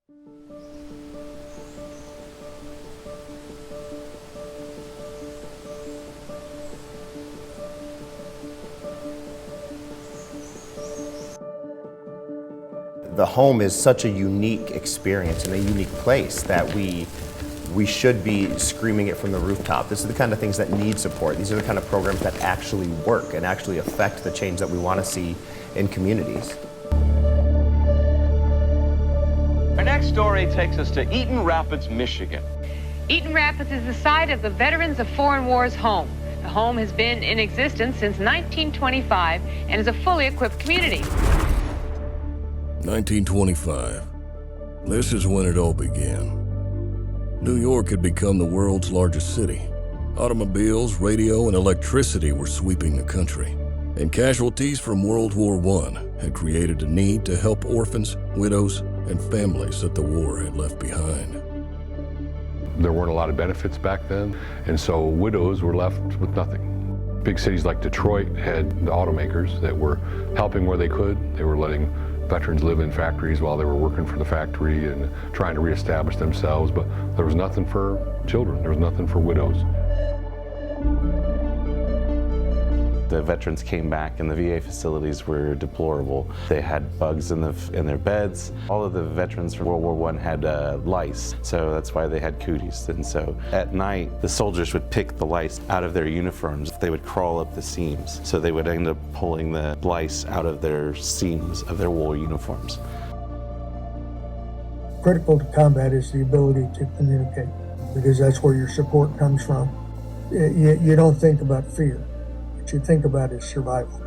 The home is such a unique experience and a unique place that we should be screaming it from the rooftop. This is the kind of things that need support. These are the kind of programs that actually work and actually affect the change that we want to see in communities. Our next story takes us to Eaton Rapids, Michigan. Eaton Rapids is the site of the Veterans of Foreign Wars home. The home has been in existence since 1925 and is a fully equipped community. 1925. This is when it all began. New York had become the world's largest city. Automobiles, radio, and electricity were sweeping the country. And casualties from World War I had created a need to help orphans, widows, and families that the war had left behind. There weren't a lot of benefits back then, and so widows were left with nothing. Big cities like Detroit had the automakers that were helping where they could. They were letting veterans live in factories while they were working for the factory and trying to reestablish themselves, but there was nothing for children, there was nothing for widows. The veterans came back and the VA facilities were deplorable. They had bugs in their beds. All of the veterans from World War I had lice, so that's why they had cooties. And so at night, the soldiers would pick the lice out of their uniforms. They would crawl up the seams, so they would end up pulling the lice out of their seams of their wool uniforms. Critical to combat is the ability to communicate, because that's where your support comes from. You don't think about fear. What you think about is survival.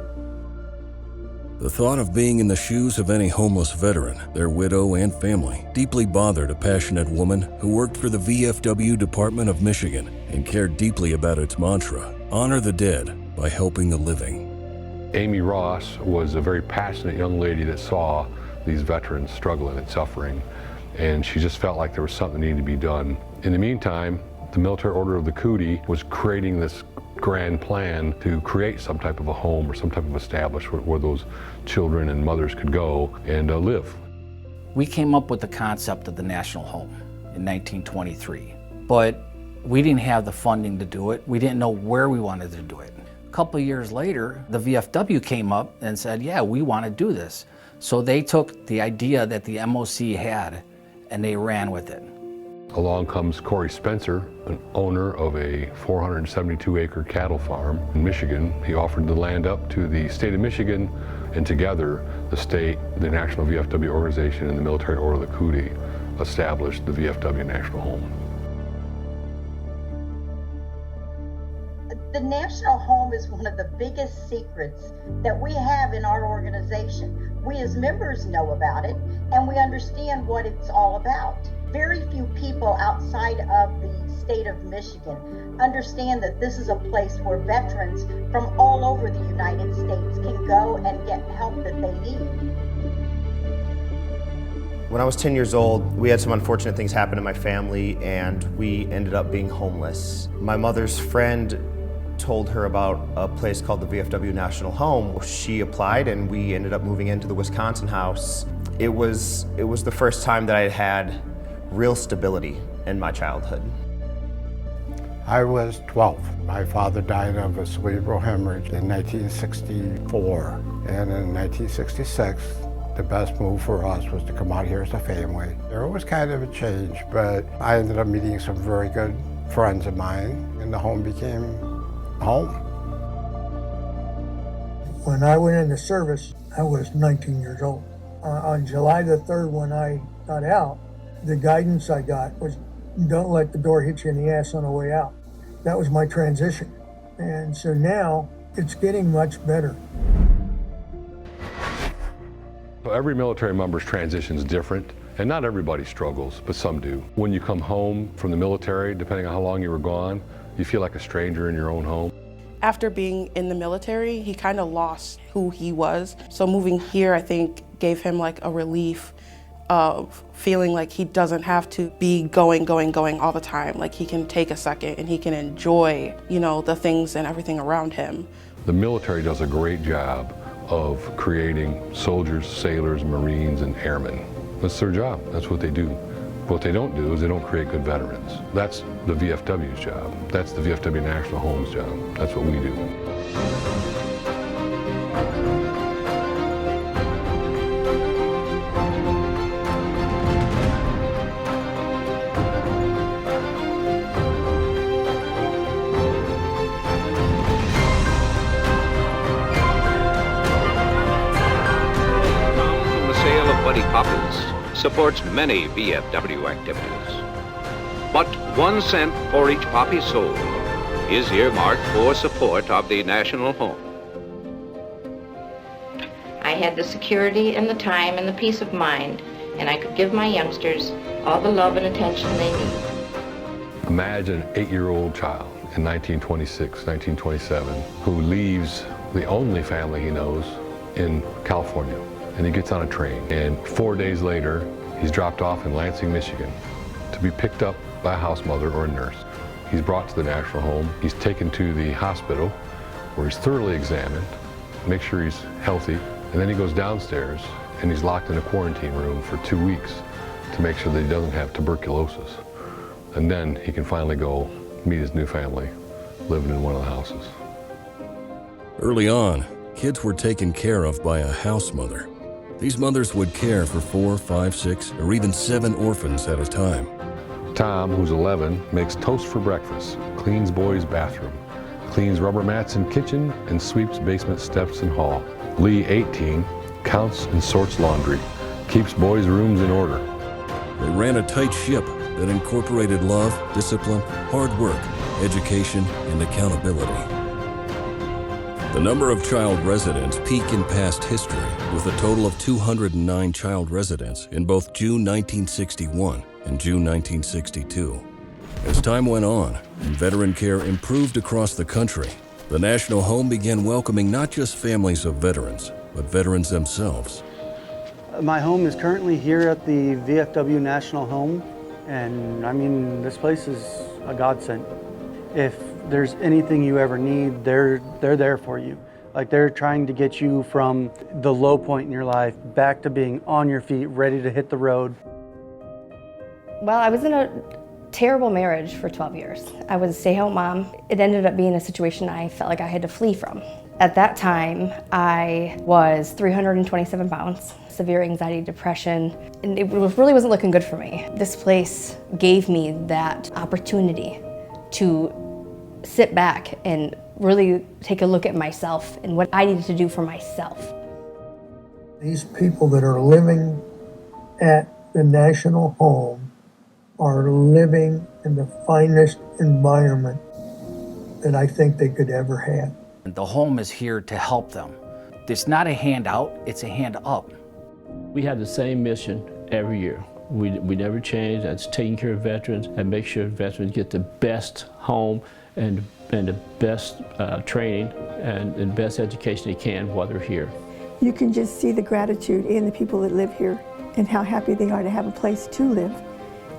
The thought of being in the shoes of any homeless veteran, their widow, and family deeply bothered a passionate woman who worked for the VFW Department of Michigan and cared deeply about its mantra, honor the dead by helping the living. Amy Ross was a very passionate young lady that saw these veterans struggling and suffering, and she just felt like there was something that needed to be done. In the meantime, the Military Order of the Cootie was creating this grand plan to create some type of a home or some type of establishment where those children and mothers could go and live. We came up with the concept of the National Home in 1923, but we didn't have the funding to do it. We didn't know where we wanted to do it. A couple of years later, the VFW came up and said, yeah, we want to do this. So they took the idea that the MOC had and they ran with it. Along comes Corey Spencer, an owner of a 472-acre cattle farm in Michigan. He offered the land up to the state of Michigan, and together the state, the National VFW organization, and the Military Order of the Cootie established the VFW National Home. The National Home is one of the biggest secrets that we have in our organization. We as members know about it, and we understand what it's all about. Very few people outside of the state of Michigan understand that this is a place where veterans from all over the United States can go and get help that they need. When I was 10 years old, we had some unfortunate things happen in my family and we ended up being homeless. My mother's friend told her about a place called the VFW National Home. She applied and we ended up moving into the Wisconsin house. It was the first time that I had real stability in my childhood. I was 12. My father died of a cerebral hemorrhage in 1964. And in 1966, the best move for us was to come out here as a family. There was kind of a change, but I ended up meeting some very good friends of mine, and the home became home. When I went into service, I was 19 years old. On July the 3rd, when I got out, the guidance I got was, don't let the door hit you in the ass on the way out. That was my transition. And so now it's getting much better. So every military member's transition is different, and not everybody struggles, but some do. When you come home from the military, depending on how long you were gone, you feel like a stranger in your own home. After being in the military, he kind of lost who he was. So moving here, I think, gave him like a relief of feeling like he doesn't have to be going all the time. Like he can take a second and he can enjoy, the things and everything around him. The military does a great job of creating soldiers, sailors, Marines, and airmen. That's their job. That's what they do. What they don't do is they don't create good veterans. That's the VFW's job. That's the VFW National Home's job. That's what we do. Poppies supports many VFW activities. But 1 cent for each poppy sold is earmarked for support of the National Home. I had the security and the time and the peace of mind, and I could give my youngsters all the love and attention they need. Imagine an 8-year-old child in 1926, 1927, who leaves the only family he knows in California. And he gets on a train, and 4 days later, he's dropped off in Lansing, Michigan, to be picked up by a house mother or a nurse. He's brought to the National Home. He's taken to the hospital, where he's thoroughly examined, make sure he's healthy, and then he goes downstairs, and he's locked in a quarantine room for 2 weeks to make sure that he doesn't have tuberculosis. And then he can finally go meet his new family, living in one of the houses. Early on, kids were taken care of by a house mother. These mothers would care for 4, 5, 6, or even 7 orphans at a time. Tom, who's 11, makes toast for breakfast, cleans boys' bathroom, cleans rubber mats in kitchen, and sweeps basement steps and hall. Lee, 18, counts and sorts laundry, keeps boys' rooms in order. They ran a tight ship that incorporated love, discipline, hard work, education, and accountability. The number of child residents peak in past history, with a total of 209 child residents in both June 1961 and June 1962. As time went on and veteran care improved across the country, the National Home began welcoming not just families of veterans, but veterans themselves. My home is currently here at the VFW National Home, and I mean, this place is a godsend. If there's anything you ever need, they're there for you. Like, they're trying to get you from the low point in your life back to being on your feet, ready to hit the road. Well, I was in a terrible marriage for 12 years. I was a stay-at-home mom. It ended up being a situation I felt like I had to flee from. At that time, I was 327 pounds, severe anxiety, depression, and it really wasn't looking good for me. This place gave me that opportunity to sit back and really take a look at myself and what I needed to do for myself. These people that are living at the National Home are living in the finest environment that I think they could ever have. The home is here to help them. It's not a handout, it's a hand up. We have the same mission every year. We never change. That's taking care of veterans and make sure veterans get the best home and the best training and best education they can while they're here. You can just see the gratitude in the people that live here and how happy they are to have a place to live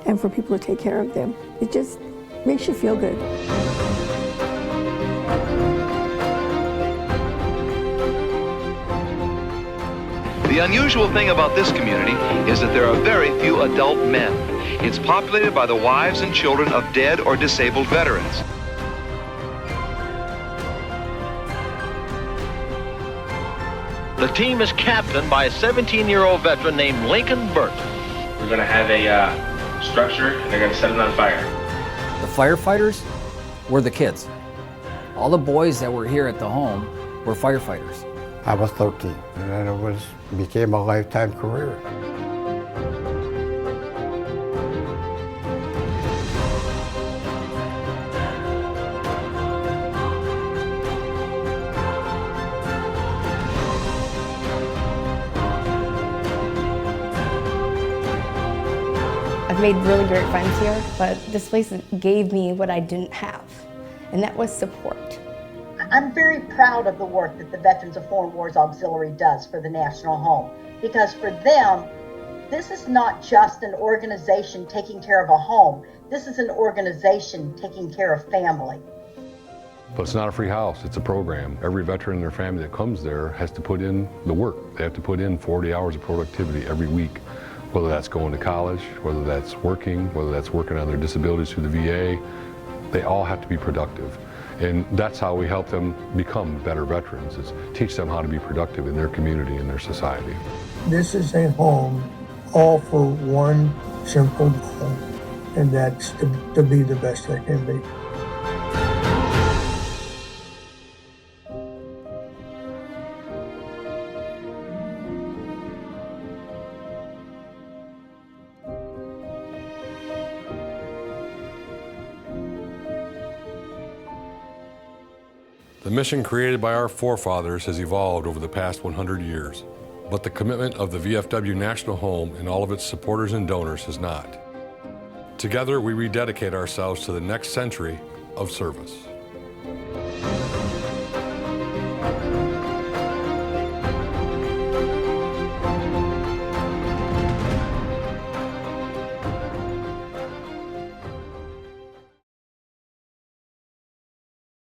and for people to take care of them. It just makes you feel good. The unusual thing about this community is that there are very few adult men. It's populated by the wives and children of dead or disabled veterans. The team is captained by a 17-year-old veteran named Lincoln Burt. We're going to have a structure, and they're going to set it on fire. The firefighters were the kids. All the boys that were here at the home were firefighters. I was 13, and then it became a lifetime career. I've made really great friends here, but this place gave me what I didn't have, and that was support. I'm very proud of the work that the Veterans of Foreign Wars Auxiliary does for the National Home, because for them, this is not just an organization taking care of a home. This is an organization taking care of family. But it's not a free house, it's a program. Every veteran and their family that comes there has to put in the work. They have to put in 40 hours of productivity every week whether that's going to college, whether that's working, whether that's working on their disabilities through the VA. They all have to be productive. And that's how we help them become better veterans, is teach them how to be productive in their community and their society. This is a home all for one simple goal, and that's to be the best they can be. The mission created by our forefathers has evolved over the past 100 years, but the commitment of the VFW National Home and all of its supporters and donors has not. Together, we rededicate ourselves to the next century of service.